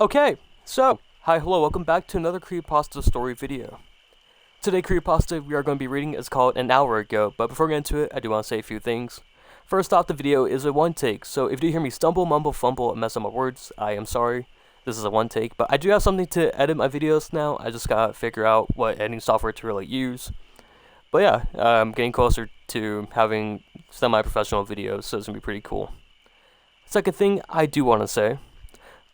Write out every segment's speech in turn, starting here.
Okay, so, hi, hello, welcome back to another Creepypasta story video. Today, Creepypasta we are going to be reading is called An Hour Ago, but before we get into it, I do want to say a few things. First off, the video is a one take, so if you do hear me stumble, mumble, fumble, and mess up my words, I am sorry. This is a one take, but I do have something to edit my videos now. I just gotta figure out what editing software to really use. But yeah, I'm getting closer to having semi-professional videos, so it's gonna be pretty cool. Second thing I do want to say,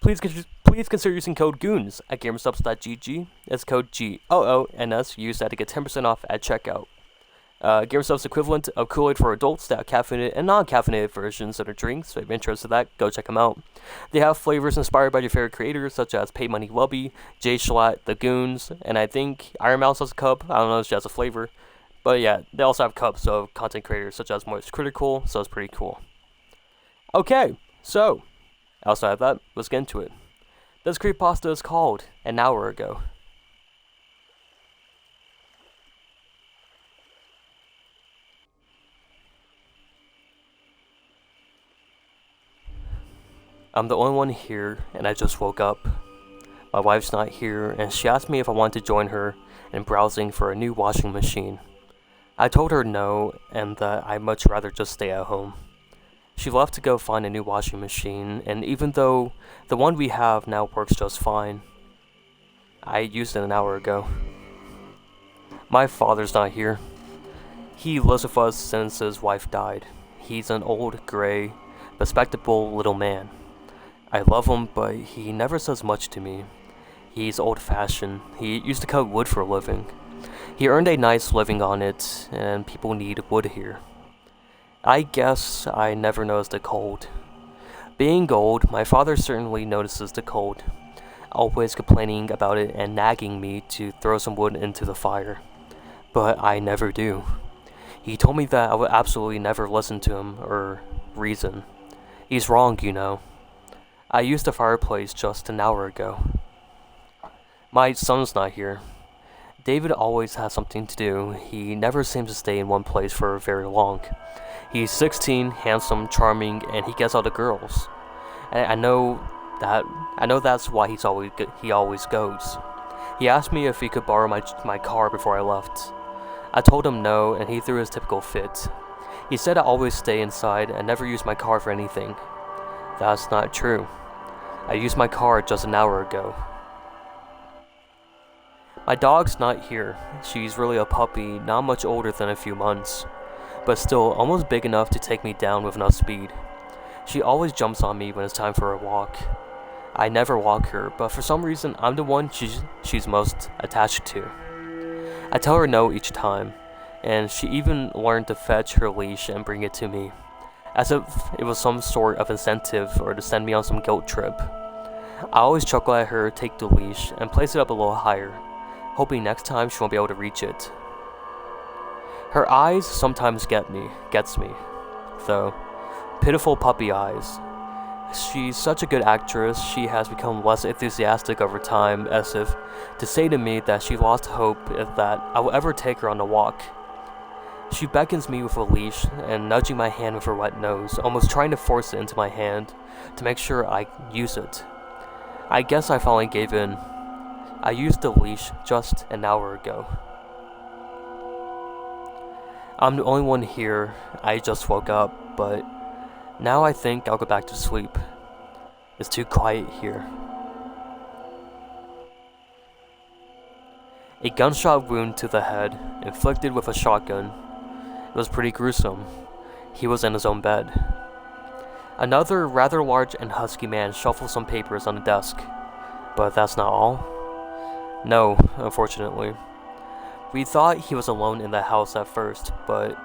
please consider using code GOONS at gamersubs.gg. That's code GOONS. Use that to get 10% off at checkout. GameStop's equivalent of Kool-Aid for adults that have caffeinated and non-caffeinated versions of their drinks. So if you're interested in that, go check them out. They have flavors inspired by your favorite creators, such as Pay Money Lubby, Jay Schlatt, The Goons, and I think Iron Mouse has a cup. I don't know if she has a flavor. But yeah, they also have cups of content creators such as Moist Critical, so it's pretty cool. Okay, so outside of that, let's get into it. This creepypasta is called An Hour Ago. I'm the only one here, and I just woke up. My wife's not here, and she asked me if I wanted to join her in browsing for a new washing machine. I told her no, and that I'd much rather just stay at home. She left to go find a new washing machine, and even though the one we have now works just fine, I used it an hour ago. My father's not here. He lives with us since his wife died. He's an old, gray, respectable little man. I love him, but he never says much to me. He's old-fashioned. He used to cut wood for a living. He earned a nice living on it, and people need wood here. I guess I never noticed the cold. Being old, my father certainly notices the cold, always complaining about it and nagging me to throw some wood into the fire. But I never do. He told me that I would absolutely never listen to him or reason. He's wrong, you know. I used the fireplace just an hour ago. My son's not here. David always has something to do. He never seems to stay in one place for very long. He's 16, handsome, charming, and he gets all the girls. And I know that's why he always goes. He asked me if he could borrow my car before I left. I told him no, and he threw his typical fit. He said I always stay inside and never use my car for anything. That's not true. I used my car just an hour ago. My dog's not here. She's really a puppy, not much older than a few months, but still almost big enough to take me down with enough speed. She always jumps on me when it's time for a walk. I never walk her, but for some reason I'm the one she's most attached to. I tell her no each time, and she even learned to fetch her leash and bring it to me, as if it was some sort of incentive or to send me on some guilt trip. I always chuckle at her, take the leash, and place it up a little higher, hoping next time she won't be able to reach it. Her eyes sometimes gets me, though. Pitiful puppy eyes. She's such a good actress, she has become less enthusiastic over time, as if to say to me that she lost hope that I will ever take her on a walk. She beckons me with a leash and nudging my hand with her wet nose, almost trying to force it into my hand to make sure I use it. I guess I finally gave in. I used the leash just an hour ago. I'm the only one here. I just woke up, but now I think I'll go back to sleep. It's too quiet here. A gunshot wound to the head, inflicted with a shotgun. It was pretty gruesome. He was in his own bed. Another rather large and husky man shuffled some papers on the desk. But that's not all. No, unfortunately. We thought he was alone in the house at first, but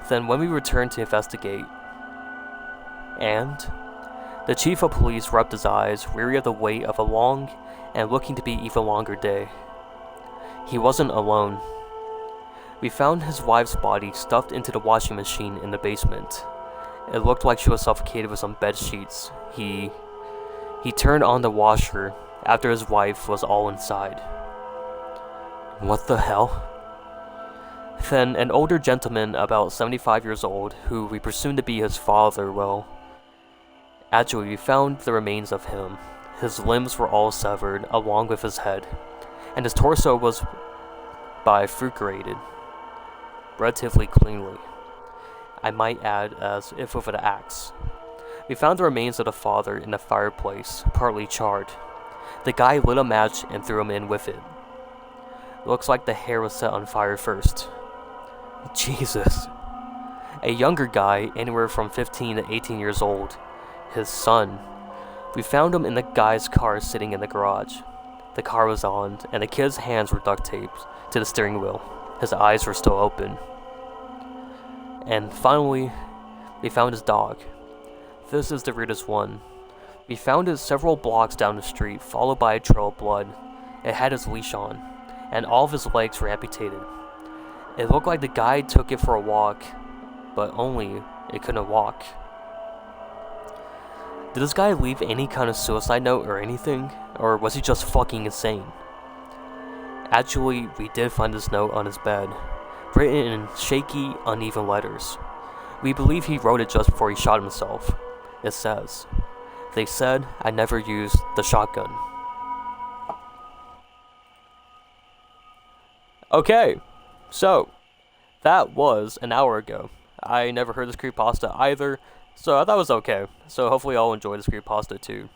then when we returned to investigate, and the chief of police rubbed his eyes, weary of the weight of a long and looking to be even longer day. He wasn't alone. We found his wife's body stuffed into the washing machine in the basement. It looked like she was suffocated with some bed sheets. He turned on the washer after his wife was all inside. What the hell? Then an older gentleman about 75 years old, who we presumed to be his father, actually we found the remains of him. His limbs were all severed, along with his head, and his torso was bifurcated relatively cleanly. I might add, as if with an axe. We found the remains of the father in the fireplace, partly charred. The guy lit a match and threw him in with it. Looks like the hair was set on fire first. Jesus. A younger guy, anywhere from 15 to 18 years old. His son. We found him in the guy's car sitting in the garage. The car was on, and the kid's hands were duct taped to the steering wheel. His eyes were still open. And finally, we found his dog. This is the weirdest one. We found it several blocks down the street, followed by a trail of blood. It had his leash on, and all of his legs were amputated. It looked like the guy took it for a walk, but only it couldn't walk. Did this guy leave any kind of suicide note or anything? Or was he just fucking insane? Actually, we did find this note on his bed, written in shaky, uneven letters. We believe he wrote it just before he shot himself. It says, "They said I never used the shotgun." Okay, so that was an hour ago. I never heard this creepypasta either, so I thought it was okay. So hopefully y'all enjoy this creepypasta too.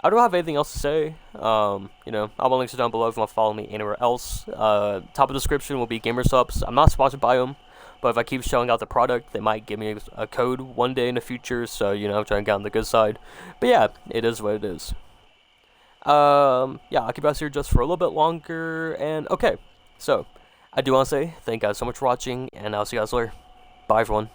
I don't have anything else to say. All my links are down below if you want to follow me anywhere else. Top of the description will be gamer subs. I'm not sponsored by them, but if I keep showing out the product, they might give me a code one day in the future. So I'm trying to get on the good side. But yeah, it is what it is. I'll keep us here just for a little bit longer. And okay, so I do want to say thank you guys so much for watching, and I'll see you guys later. Bye, everyone.